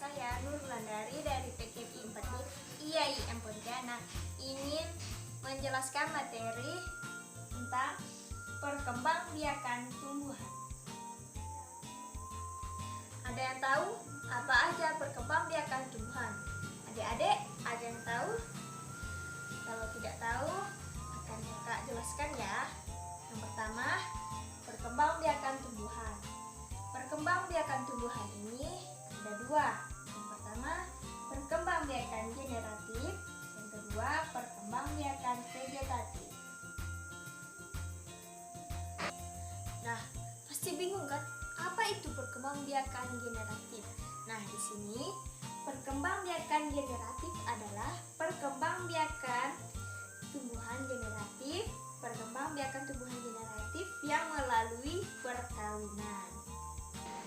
saya Nur Landari dari PKP 4D IAIN Pontianak ingin menjelaskan materi tentang perkembangbiakan tumbuhan. Ada yang tahu apa aja perkembangbiakan tumbuhan? Adik-adik, ada yang tahu? Kalau tidak tahu, akan kakak jelaskan ya. Yang pertama, perkembangbiakan tumbuhan. Perkembangbiakan tumbuhan ini ada dua. Yang pertama, perkembangbiakan generatif. Yang kedua, perkembangbiakan vegetatif. Nah, pasti bingung kan? Apa itu perkembangbiakan generatif? Nah, di sini perkembangbiakan generatif adalah perkembangbiakan tumbuhan generatif, perkembangbiakan tumbuhan generatif yang melalui perkawinan. Nah,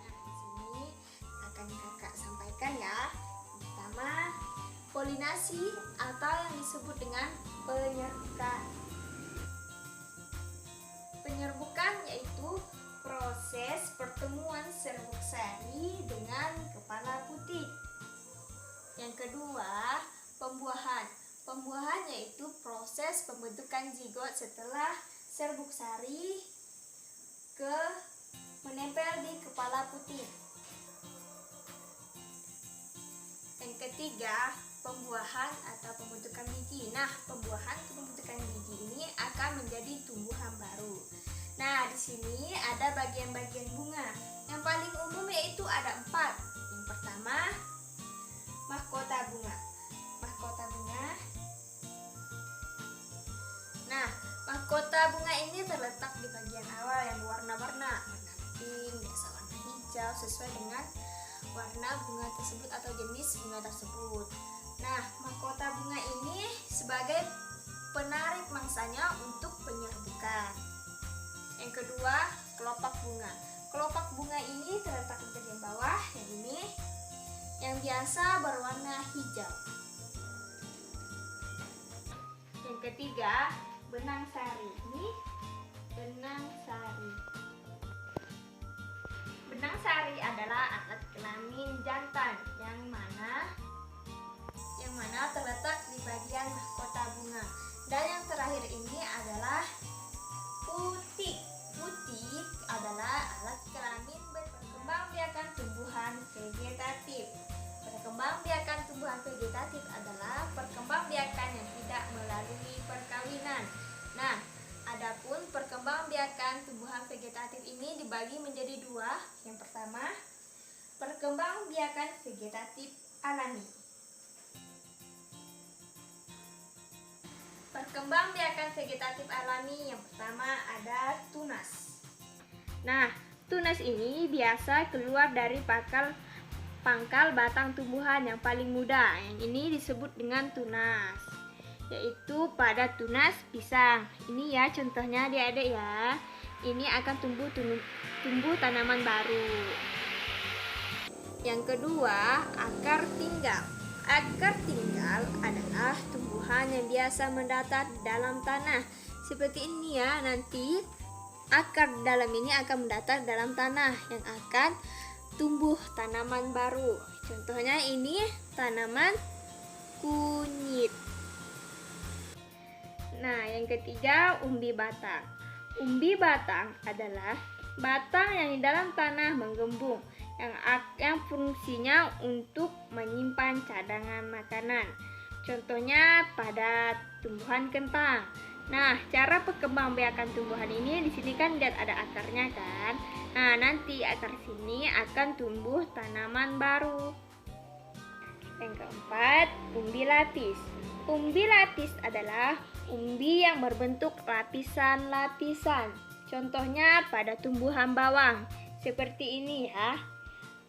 di sini akan kakak sampaikan ya. Pertama, polinasi atau yang disebut dengan penyerbukan. Penyerbukan yaitu proses pertemuan serbuk sari dengan kepala putih. Yang kedua, pembuahan. Pembuahan yaitu proses pembentukan zigot setelah serbuk sari menempel di kepala putih. Yang ketiga, pembuahan atau pembentukan biji. Nah, pembuahan atau pembentukan biji ini akan menjadi tumbuhan baru. Nah, di sini ada bagian-bagian bunga. Yang paling umum yaitu ada 4. Yang pertama, mahkota bunga. Mahkota bunga. Nah, mahkota bunga ini terletak di bagian awal yang berwarna-warna, warna pink, biasa warna hijau, sesuai dengan warna bunga tersebut atau jenis bunga tersebut. Nah, mahkota bunga ini sebagai penarik mangsanya untuk penyerbukan. Yang kedua, kelopak bunga. Kelopak bunga ini terletak di bagian bawah, yang ini, yang biasa berwarna hijau. Yang ketiga, benang sari. Ini benang sari. Benang sari adalah alat kelamin jantan yang mana terletak di bagian mahkota bunga. Dan yang terakhir ini adalah putik. Putik adalah alat kelamin berperkembangbiakan tumbuhan vegetatif. Perkembangbiakan tumbuhan vegetatif adalah perkembangbiakan yang tidak melalui perkawinan. Nah, adapun perkembangbiakan tumbuhan vegetatif ini dibagi menjadi dua. Yang pertama, perkembangbiakan vegetatif alami. Perkembangbiakan vegetatif alami yang pertama ada tunas. Nah, tunas ini biasa keluar dari pangkal batang tumbuhan yang paling muda. Yang ini disebut dengan tunas, yaitu pada tunas pisang. Ini ya contohnya adik-adik ya. Ini akan tumbuh tanaman baru. Yang kedua, akar tinggal. Akar tinggal adalah tumbuhan yang biasa mendatar di dalam tanah. Seperti ini ya, nanti akar dalam ini akan mendatar dalam tanah yang akan tumbuh tanaman baru. Contohnya ini tanaman kunyit. Nah, yang ketiga, umbi batang. Umbi batang adalah batang yang di dalam tanah menggembung, yang fungsinya untuk menyimpan cadangan makanan. Contohnya pada tumbuhan kentang. Nah, cara perkembangbiakan tumbuhan ini di sini kan lihat ada akarnya kan. Nah, nanti akar sini akan tumbuh tanaman baru. Yang keempat, umbi lapis. Umbi lapis adalah umbi yang berbentuk lapisan-lapisan. Contohnya pada tumbuhan bawang. Seperti ini ya.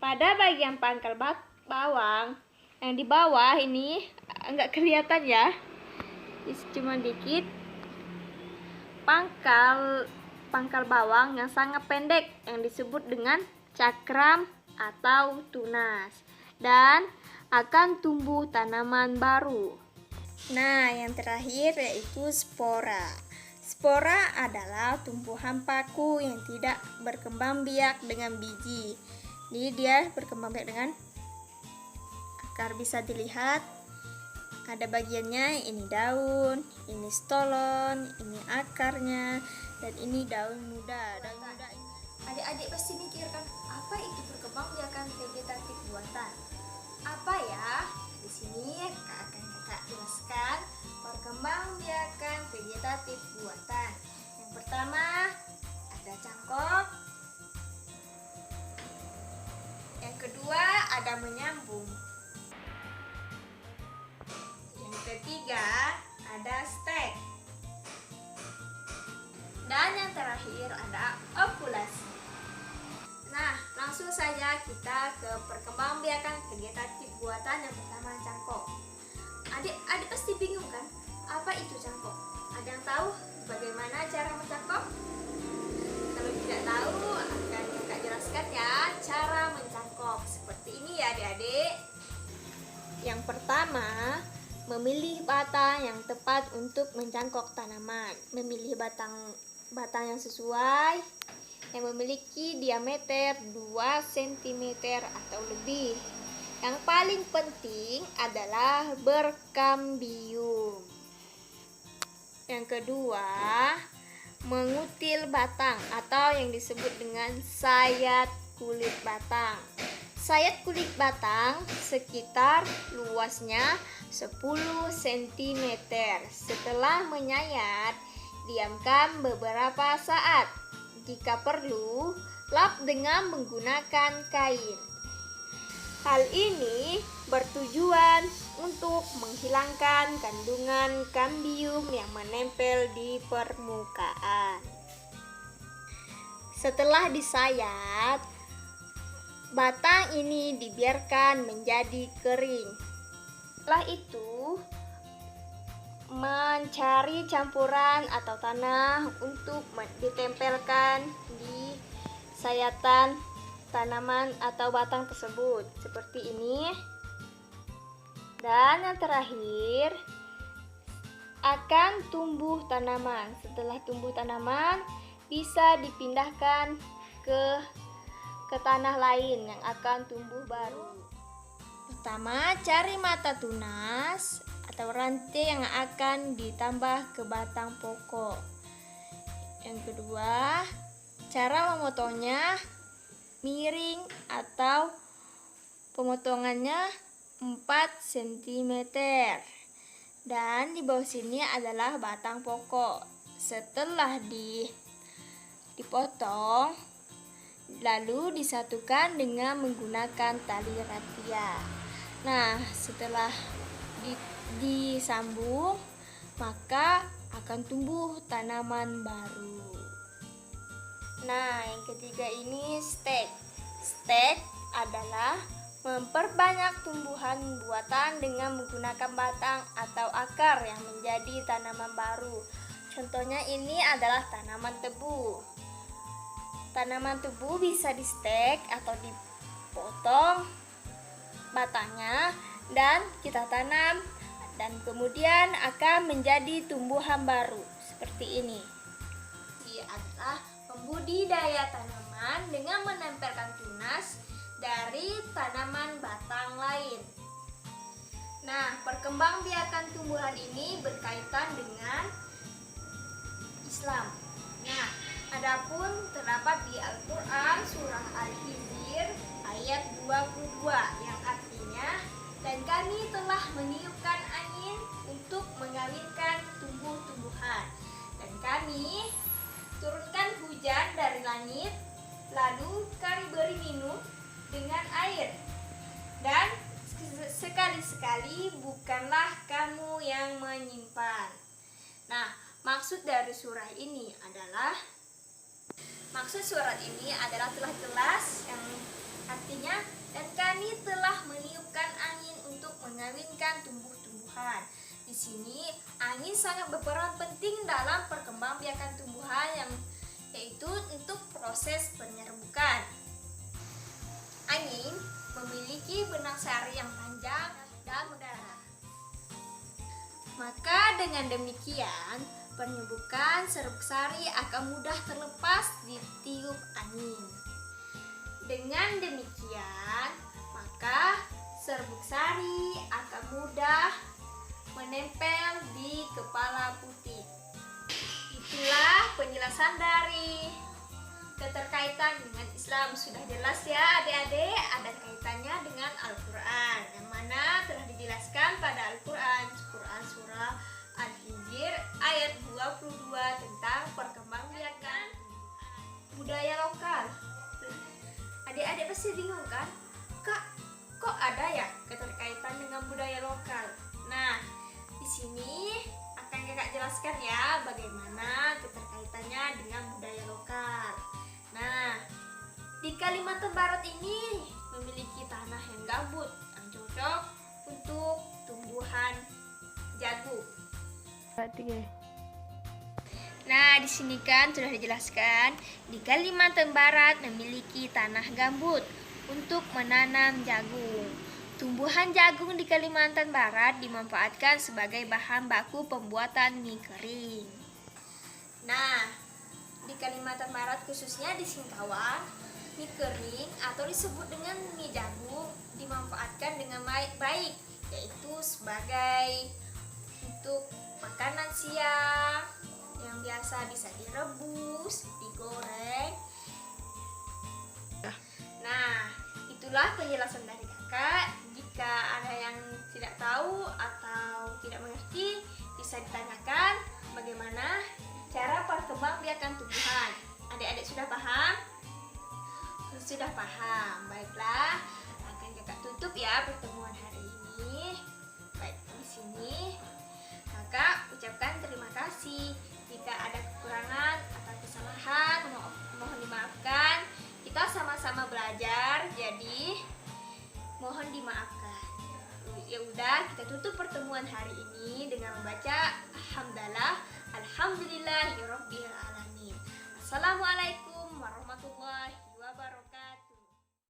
Pada bagian pangkal bawang yang di bawah ini enggak kelihatan ya. Cuma dikit. Pangkal bawang yang sangat pendek yang disebut dengan cakram atau tunas, dan akan tumbuh tanaman baru. Nah, yang terakhir yaitu spora. Spora adalah tumbuhan paku yang tidak berkembang biak dengan biji. Jadi dia berkembang biak dengan akar bisa dilihat ada bagiannya, ini daun, ini stolon, ini akarnya, dan ini daun muda. Adik-adik pasti mikirkan, apa itu perkembangbiakan vegetatif buatan? Apa ya? Di sini kakak jelaskan perkembangbiakan vegetatif buatan. Yang pertama ada cangkok. Yang kedua ada menyambung. Yang ketiga ada stek. Dan yang terakhir ada okulasi. Nah, langsung saja kita ke perkembangbiakan vegetatif buatan. Yang pertama cangkok. Adik pasti bingung kan? Apa itu cangkok? Ada yang tahu bagaimana cara mencangkok? Kalau tidak tahu, akan kakak jelaskan ya cara mencangkok. Seperti ini ya adik-adik. Yang pertama, memilih batang yang tepat untuk mencangkok tanaman. Memilih batang yang sesuai, yang memiliki diameter 2 cm atau lebih. Yang paling penting adalah berkambium. Yang kedua, mengutil batang atau yang disebut dengan sayat kulit batang. Sayat kulit batang sekitar luasnya 10 cm. Setelah menyayat, diamkan beberapa saat. Jika perlu, lap dengan menggunakan kain. Hal ini bertujuan untuk menghilangkan kandungan kambium yang menempel di permukaan. Setelah disayat, batang ini dibiarkan menjadi kering. Setelah itu, mencari campuran atau tanah untuk ditempelkan di sayatan tanaman atau batang tersebut seperti ini. Dan yang terakhir akan tumbuh tanaman. Setelah tumbuh tanaman bisa dipindahkan ke tanah lain yang akan tumbuh baru. Pertama, cari mata tunas atau rantai yang akan ditambah ke batang pokok. Yang kedua, cara memotongnya miring atau pemotongannya 4 cm. Dan di bawah sini adalah batang pokok. Setelah dipotong, lalu disatukan dengan menggunakan tali raffia. Nah, setelah disambung, maka akan tumbuh tanaman baru. Nah, yang ketiga ini stek. Stek adalah memperbanyak tumbuhan buatan dengan menggunakan batang atau akar yang menjadi tanaman baru. Contohnya ini adalah tanaman tebu. Tanaman tebu bisa di stek atau dipotong batangnya dan kita tanam, dan kemudian akan menjadi tumbuhan baru seperti ini. Ini adalah pembudidaya tanaman dengan menempelkan tunas dari tanaman batang lain. Nah, perkembangbiakan tumbuhan ini berkaitan dengan Islam. Nah, adapun terdapat di Al-Quran surah Al-Hijr ayat 22 yang artinya, dan kami telah meniupkan angin untuk mengawinkan tumbuh-tumbuhan, dan kami turunkan hujan dari langit, lalu kami beri minum dengan air, dan sekali-sekali bukanlah kamu yang menyimpan. Nah, maksud surat ini adalah telah jelas, yang artinya, dan kami telah meniupkan angin untuk mengawinkan tumbuh-tumbuhan. Di sini angin sangat berperan penting dalam perkembangbiakan tumbuhan, yaitu untuk proses penyerbukan. Angin memiliki benang sari yang panjang dan mendarat. Maka dengan demikian, penyerbukan serbuk sari akan mudah terlepas ditiup angin. Dengan demikian, maka serbuk sari akan mudah menempel di kepala putih. Itulah penjelasan dari keterkaitan dengan Islam. Sudah jelas ya adik-adik, ada kaitannya dengan Al-Quran, yang mana telah dijelaskan pada Al-Quran surah Al-Hijr ayat 22 tentang perkembangbiakan budaya lokal. Adik-adik pasti bingung kan? Kak, kok ada ya keterkaitan dengan budaya lokal? Nah, di sini akan kakak jelaskan ya bagaimana keterkaitannya dengan budaya lokal. Nah, di Kalimantan Barat ini memiliki tanah yang gambut yang cocok untuk tumbuhan jagung. Nah, di sini kan sudah dijelaskan, di Kalimantan Barat memiliki tanah gambut untuk menanam jagung. Tumbuhan jagung di Kalimantan Barat dimanfaatkan sebagai bahan baku pembuatan mie kering. Nah, di Kalimantan Barat khususnya di Singkawang, mie kering atau disebut dengan mie jagung dimanfaatkan dengan baik, yaitu sebagai untuk makanan siang yang biasa bisa direbus, digoreng. Nah, itulah penjelasan dari kakak. Jika ada yang tidak tahu atau tidak mengerti, bisa ditanyakan bagaimana cara perkembangbiakan tumbuhan. Adik-adik sudah paham? Sudah paham. Baiklah, akan kakak tutup ya pertemuan hari ini. Baik, di sini kakak ucapkan terima kasih. Jika ada kekurangan atau kesalahan, mohon dimaafkan. Kita sama-sama belajar, jadi mohon dimaafkan. Ya udah, kita tutup pertemuan hari ini dengan membaca alhamdulillahirabbil alamin. Assalamualaikum